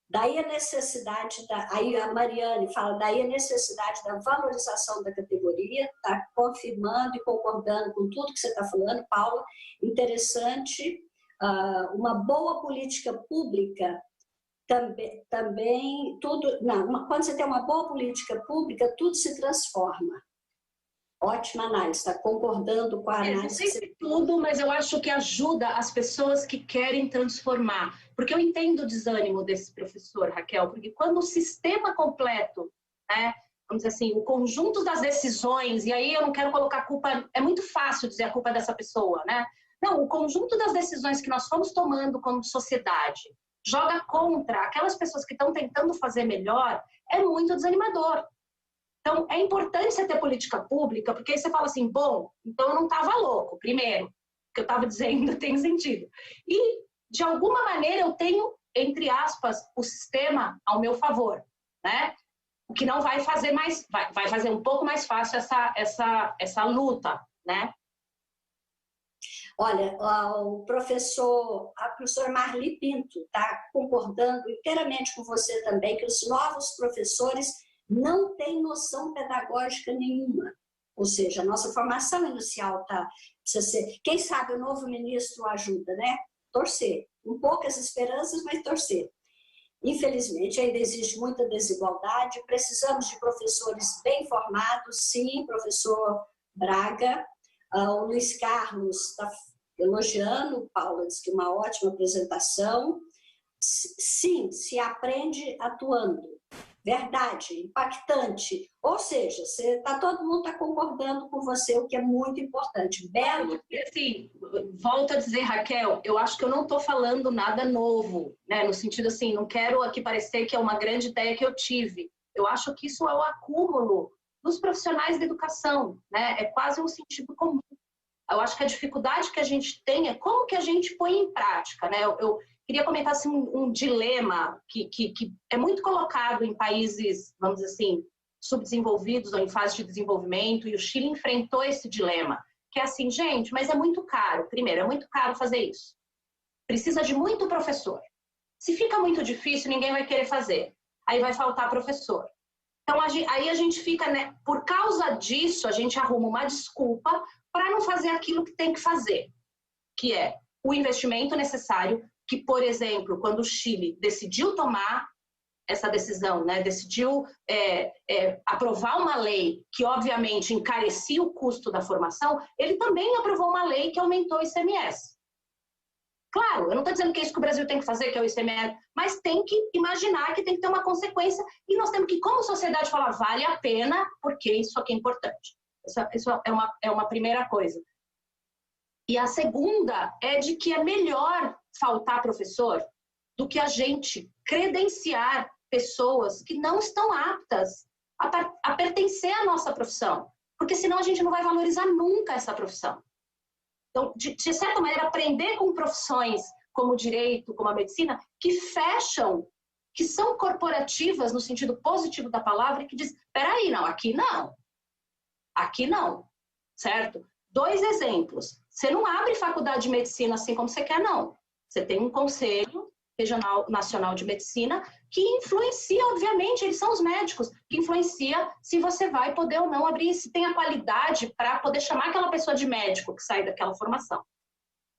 Daí a necessidade, aí a Mariane fala, daí a necessidade da valorização da categoria, está confirmando e concordando com tudo que você está falando, Paula. Interessante, uma boa política pública também tudo, quando você tem uma boa política pública, tudo se transforma. Ótima análise, está concordando com a análise. Não sei se tudo, mas eu acho que ajuda as pessoas que querem transformar. Porque eu entendo o desânimo desse professor, Raquel, porque quando o sistema completo, né, vamos dizer assim, o conjunto das decisões, e aí eu não quero colocar a culpa, é muito fácil dizer a culpa dessa pessoa, né? Não, o conjunto das decisões que nós fomos tomando como sociedade joga contra aquelas pessoas que estão tentando fazer melhor, é muito desanimador. Então, é importante você ter política pública, porque aí você fala assim, bom, então eu não estava louco, primeiro, o que eu estava dizendo tem sentido. E, de alguma maneira, eu tenho, entre aspas, o sistema ao meu favor, né? O que não vai fazer vai fazer um pouco mais fácil essa luta, né? Olha, a professora Marli Pinto está concordando inteiramente com você também, que os novos professores não têm noção pedagógica nenhuma. Ou seja, a nossa formação inicial precisa ser... Quem sabe o novo ministro ajuda, né? Torcer. Com poucas esperanças, mas torcer. Infelizmente, ainda existe muita desigualdade. Precisamos de professores bem formados, sim, professor Braga. O Luiz Carlos está elogiando, Paula diz que uma ótima apresentação. Sim, se aprende atuando. verdade, impactante. Ou seja, todo mundo está concordando com você, o que é muito importante. Belo. Assim, volto a dizer, Raquel, eu acho que eu não estou falando nada novo, né? No sentido assim, não quero aqui parecer que é uma grande ideia que eu tive. Eu acho que isso é o acúmulo dos profissionais da educação, né? É quase um sentido comum. Eu acho que a dificuldade que a gente tem é como que a gente põe em prática, né? Eu queria comentar assim, um dilema que é muito colocado em países, vamos dizer assim, subdesenvolvidos ou em fase de desenvolvimento, e o Chile enfrentou esse dilema, que é assim, gente, mas é muito caro. Primeiro, é muito caro fazer isso. Precisa de muito professor. Se fica muito difícil, ninguém vai querer fazer. Aí vai faltar professor. Então, aí a gente fica, né? Por causa disso, a gente arruma uma desculpa para não fazer aquilo que tem que fazer, que é o investimento necessário, que, por exemplo, quando o Chile decidiu tomar essa decisão, né, decidiu aprovar uma lei que, obviamente, encarecia o custo da formação, ele também aprovou uma lei que aumentou o ICMS. Claro, eu não estou dizendo que é isso que o Brasil tem que fazer, que é o ICMS, mas tem que imaginar que tem que ter uma consequência e nós temos que, como sociedade, falar vale a pena, porque isso aqui é importante. Isso é uma primeira coisa. E a segunda é de que é melhor faltar professor do que a gente credenciar pessoas que não estão aptas a pertencer à nossa profissão, porque senão a gente não vai valorizar nunca essa profissão. Então, de certa maneira, aprender com profissões como o direito, como a medicina, que fecham, que são corporativas no sentido positivo da palavra, e que diz, peraí, não, aqui não, certo? 2 exemplos. Você não abre faculdade de medicina assim como você quer, não. Você tem um Conselho Regional Nacional de Medicina que influencia, obviamente, eles são os médicos, que influencia se você vai poder ou não abrir, se tem a qualidade para poder chamar aquela pessoa de médico que sai daquela formação.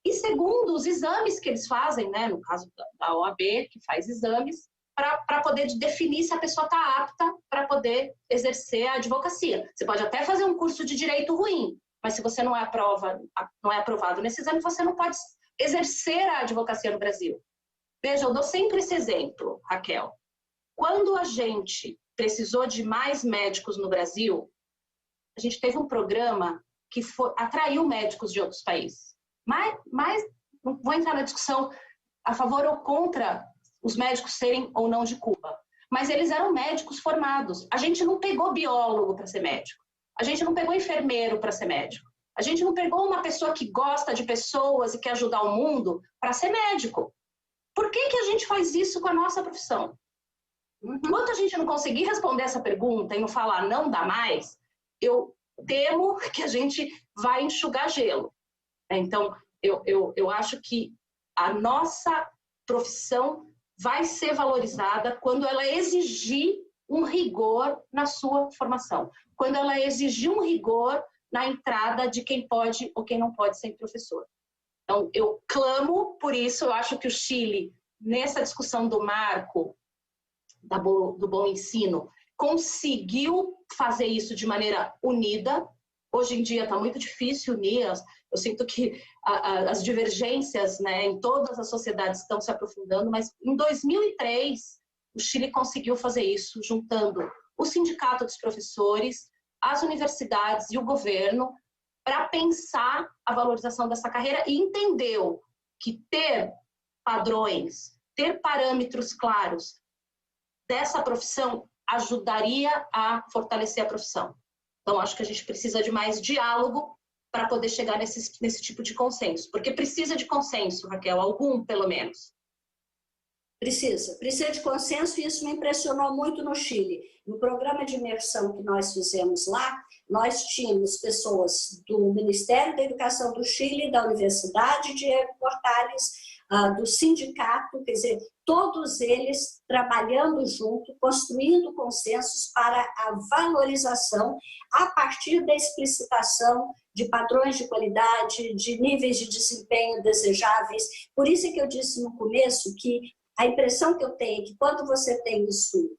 E segundo, os exames que eles fazem, né, no caso da OAB, que faz exames, para poder definir se a pessoa está apta para poder exercer a advocacia. Você pode até fazer um curso de direito ruim, mas se você não é aprovado nesse exame, você não pode exercer a advocacia no Brasil. Veja, eu dou sempre esse exemplo, Raquel. Quando a gente precisou de mais médicos no Brasil, a gente teve um programa que atraiu médicos de outros países. Mas não vou entrar na discussão a favor ou contra os médicos serem ou não de Cuba. Mas eles eram médicos formados. A gente não pegou biólogo para ser médico. A gente não pegou enfermeiro para ser médico. A gente não pegou uma pessoa que gosta de pessoas e quer ajudar o mundo para ser médico. Por que a gente faz isso com a nossa profissão? Enquanto a gente não conseguir responder essa pergunta e não falar não dá mais, eu temo que a gente vai enxugar gelo. Então, eu acho que a nossa profissão vai ser valorizada quando ela exigir um rigor na sua formação, quando ela exigir um rigor na entrada de quem pode ou quem não pode ser professor. Então, eu clamo por isso, eu acho que o Chile, nessa discussão do marco do bom ensino, conseguiu fazer isso de maneira unida. Hoje em dia está muito difícil unir, eu sinto que as divergências, né, em todas as sociedades estão se aprofundando, mas em 2003 o Chile conseguiu fazer isso, juntando o sindicato dos professores, as universidades e o governo, para pensar a valorização dessa carreira e entendeu que ter padrões, ter parâmetros claros dessa profissão ajudaria a fortalecer a profissão. Então, acho que a gente precisa de mais diálogo para poder chegar nesse tipo de consenso. Porque precisa de consenso, Raquel, algum pelo menos. Precisa de consenso, e isso me impressionou muito no Chile. No programa de imersão que nós fizemos lá, nós tínhamos pessoas do Ministério da Educação do Chile, da Universidade de Portales, do sindicato, quer dizer, todos eles trabalhando junto, construindo consensos para a valorização a partir da explicitação de padrões de qualidade, de níveis de desempenho desejáveis. Por isso é que eu disse no começo que a impressão que eu tenho é que quando você tem isso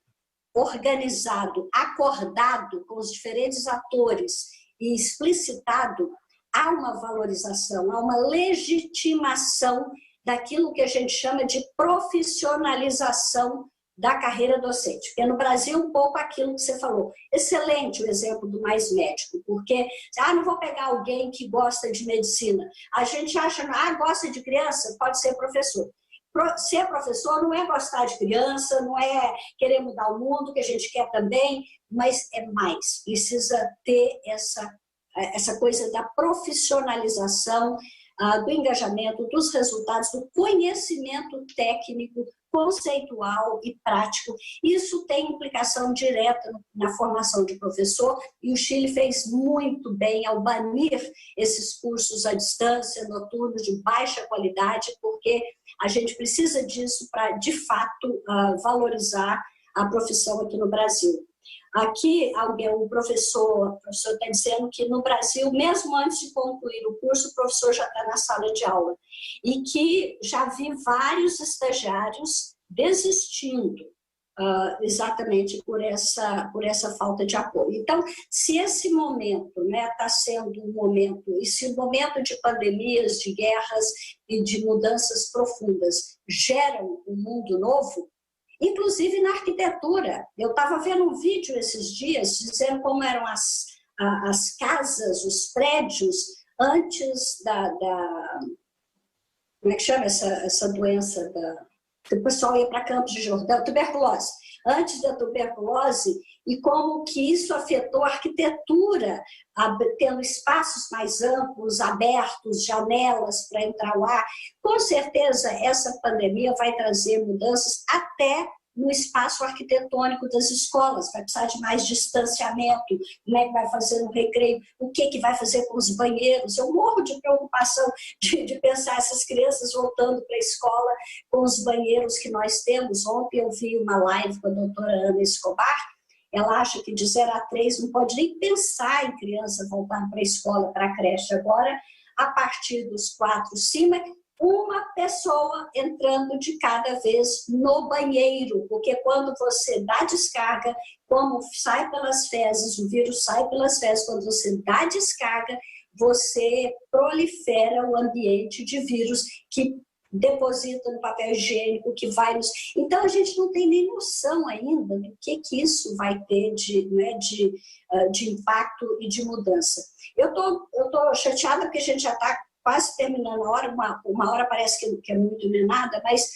organizado, acordado com os diferentes atores e explicitado, há uma valorização, há uma legitimação daquilo que a gente chama de profissionalização da carreira docente. Porque no Brasil, um pouco aquilo que você falou. Excelente o exemplo do Mais Médico, porque, não vou pegar alguém que gosta de medicina. A gente acha, gosta de criança, pode ser professor. Ser professor não é gostar de criança, não é querer mudar o mundo, que a gente quer também, mas é mais. Precisa ter essa coisa da profissionalização, do engajamento, dos resultados, do conhecimento técnico, conceitual e prático. Isso tem implicação direta na formação de professor, e o Chile fez muito bem ao banir esses cursos à distância, noturnos, de baixa qualidade, porque a gente precisa disso para, de fato, valorizar a profissão aqui no Brasil. Aqui, o professor está dizendo que no Brasil, mesmo antes de concluir o curso, o professor já está na sala de aula. E que já vi vários estagiários desistindo, exatamente por essa falta de apoio. Então, se esse momento está sendo um momento, e se o momento de pandemias, de guerras e de mudanças profundas geram um mundo novo, inclusive na arquitetura. Eu estava vendo um vídeo esses dias dizendo como eram as casas, os prédios, antes como é que chama essa doença? Que o pessoal ia para Campos de Jordão, tuberculose. Antes da tuberculose, e como que isso afetou a arquitetura, tendo espaços mais amplos, abertos, janelas para entrar o ar. Com certeza, essa pandemia vai trazer mudanças até no espaço arquitetônico das escolas, vai precisar de mais distanciamento, como é que vai fazer no recreio, o que vai fazer com os banheiros. Eu morro de preocupação de pensar essas crianças voltando para a escola com os banheiros que nós temos. Ontem eu vi uma live com a doutora Ana Escobar. Ela acha que de 0 a 3 não pode nem pensar em criança voltando para a escola, para a creche agora, a partir dos 4 cima, uma pessoa entrando de cada vez no banheiro, porque quando você dá descarga, como sai pelas fezes, o vírus sai pelas fezes, quando você dá descarga, você prolifera o ambiente de vírus que deposita no papel higiênico, que vai nos... Então, a gente não tem nem noção ainda do que isso vai ter de impacto e de mudança. Eu tô chateada porque a gente já está quase terminando a hora, uma hora parece que é muito nem nada, mas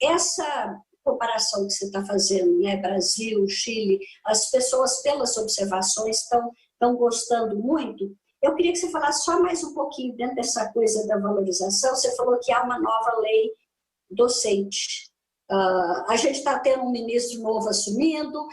essa comparação que você está fazendo, Brasil, Chile, as pessoas, pelas observações, estão gostando muito. Eu queria que você falasse só mais um pouquinho dentro dessa coisa da valorização. Você falou que há uma nova lei docente. A gente está tendo um ministro novo assumindo.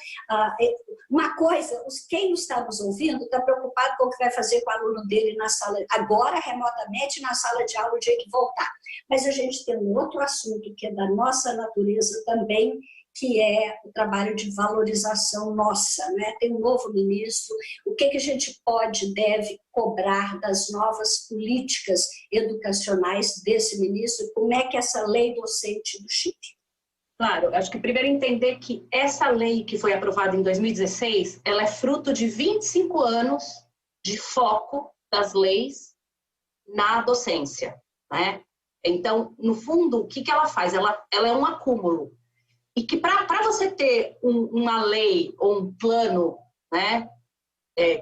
Uma coisa, quem está nos ouvindo está preocupado com o que vai fazer com o aluno dele na sala, agora remotamente na sala de aula o dia que voltar. Mas a gente tem um outro assunto que é da nossa natureza também, que é o trabalho de valorização nossa. Tem um novo ministro, o que a gente deve cobrar das novas políticas educacionais desse ministro, como é que essa lei docente do Chile? Claro, acho que primeiro entender que essa lei que foi aprovada em 2016, ela é fruto de 25 anos de foco das leis na docência, Então, no fundo, o que ela faz? Ela é um acúmulo. E que para você ter uma lei ou um plano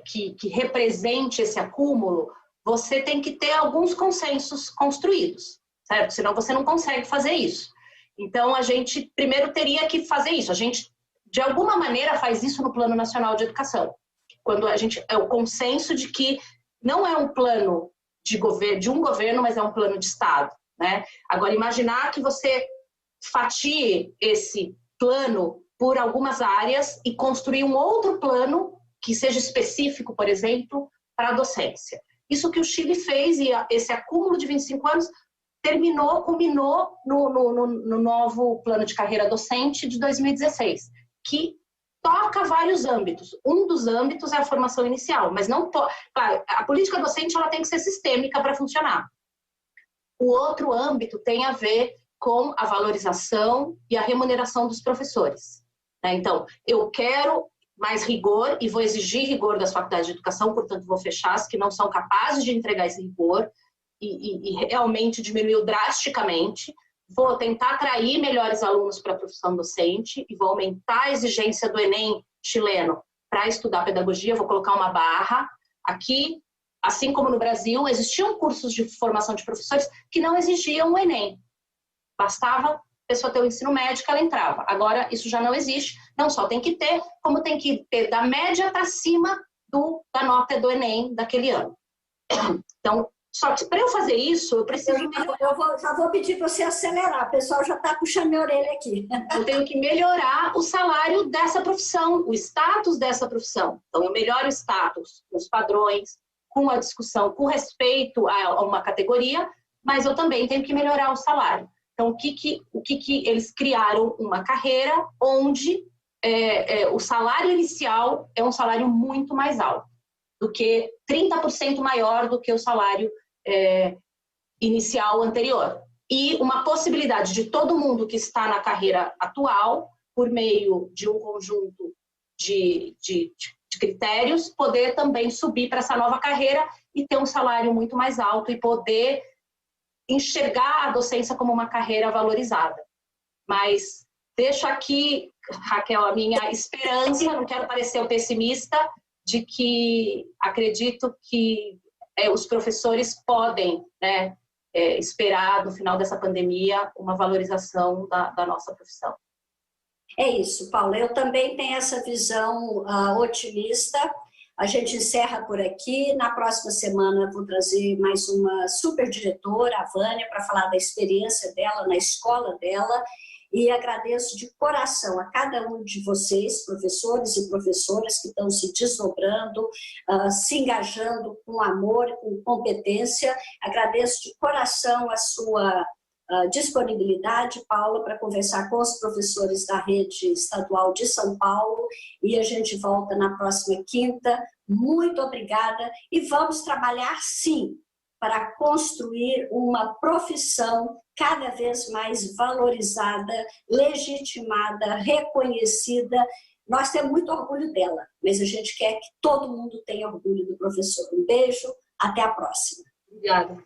que represente esse acúmulo, você tem que ter alguns consensos construídos, certo? Senão você não consegue fazer isso. Então, a gente primeiro teria que fazer isso. A gente, de alguma maneira, faz isso no Plano Nacional de Educação. Quando a gente é o consenso de que não é um plano de um governo, mas é um plano de Estado, Agora, imaginar que você fatie esse plano por algumas áreas e construir um outro plano que seja específico, por exemplo, para a docência. Isso que o Chile fez, e esse acúmulo de 25 anos culminou no novo plano de carreira docente de 2016, que toca vários âmbitos. Um dos âmbitos é a formação inicial, mas não... Claro, a política docente ela tem que ser sistêmica para funcionar. O outro âmbito tem a ver com a valorização e a remuneração dos professores. Então, eu quero mais rigor e vou exigir rigor das faculdades de educação, portanto, vou fechar as que não são capazes de entregar esse rigor e realmente diminuiu drasticamente. vou tentar atrair melhores alunos para a profissão docente e vou aumentar a exigência do Enem chileno para estudar pedagogia, vou colocar uma barra. Aqui, assim como no Brasil, existiam cursos de formação de professores que não exigiam o Enem. Bastava a pessoa ter o ensino médio que ela entrava. Agora, isso já não existe. Não só tem que ter, como tem que ter da média para cima da nota do Enem daquele ano. Então, só que para eu fazer isso, eu preciso... Já vou pedir para você acelerar, o pessoal já está puxando minha orelha aqui. Eu tenho que melhorar o salário dessa profissão, o status dessa profissão. Então, eu melhoro o status com os padrões, com a discussão, com respeito a uma categoria, mas eu também tenho que melhorar o salário. Então, o que eles criaram uma carreira onde o salário inicial é um salário muito mais alto, do que 30% maior do que o salário inicial anterior. E uma possibilidade de todo mundo que está na carreira atual, por meio de um conjunto de critérios, poder também subir para essa nova carreira e ter um salário muito mais alto e poder enxergar a docência como uma carreira valorizada. Mas deixo aqui, Raquel, a minha esperança, não quero parecer pessimista, de que acredito que os professores podem, né, esperar, no final dessa pandemia, uma valorização da nossa profissão. É isso, Paula. Eu também tenho essa visão otimista. A gente encerra por aqui. Na próxima semana vou trazer mais uma super diretora, a Vânia, para falar da experiência dela na escola dela. E agradeço de coração a cada um de vocês, professores e professoras que estão se desdobrando, se engajando com amor, com competência. Agradeço de coração a sua disponibilidade, Paula, para conversar com os professores da rede estadual de São Paulo. E a gente volta na próxima quinta. Muito obrigada e vamos trabalhar, sim, para construir uma profissão cada vez mais valorizada, legitimada, reconhecida. Nós temos muito orgulho dela, mas a gente quer que todo mundo tenha orgulho do professor. Um beijo, até a próxima. Obrigada.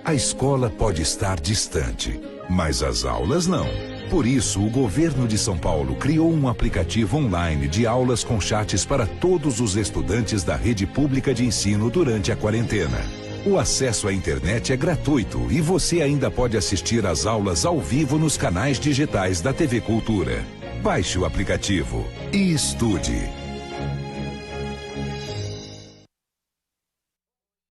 A escola pode estar distante, mas as aulas não. Por isso, o governo de São Paulo criou um aplicativo online de aulas com chats para todos os estudantes da rede pública de ensino durante a quarentena. O acesso à internet é gratuito e você ainda pode assistir às aulas ao vivo nos canais digitais da TV Cultura. Baixe o aplicativo e estude.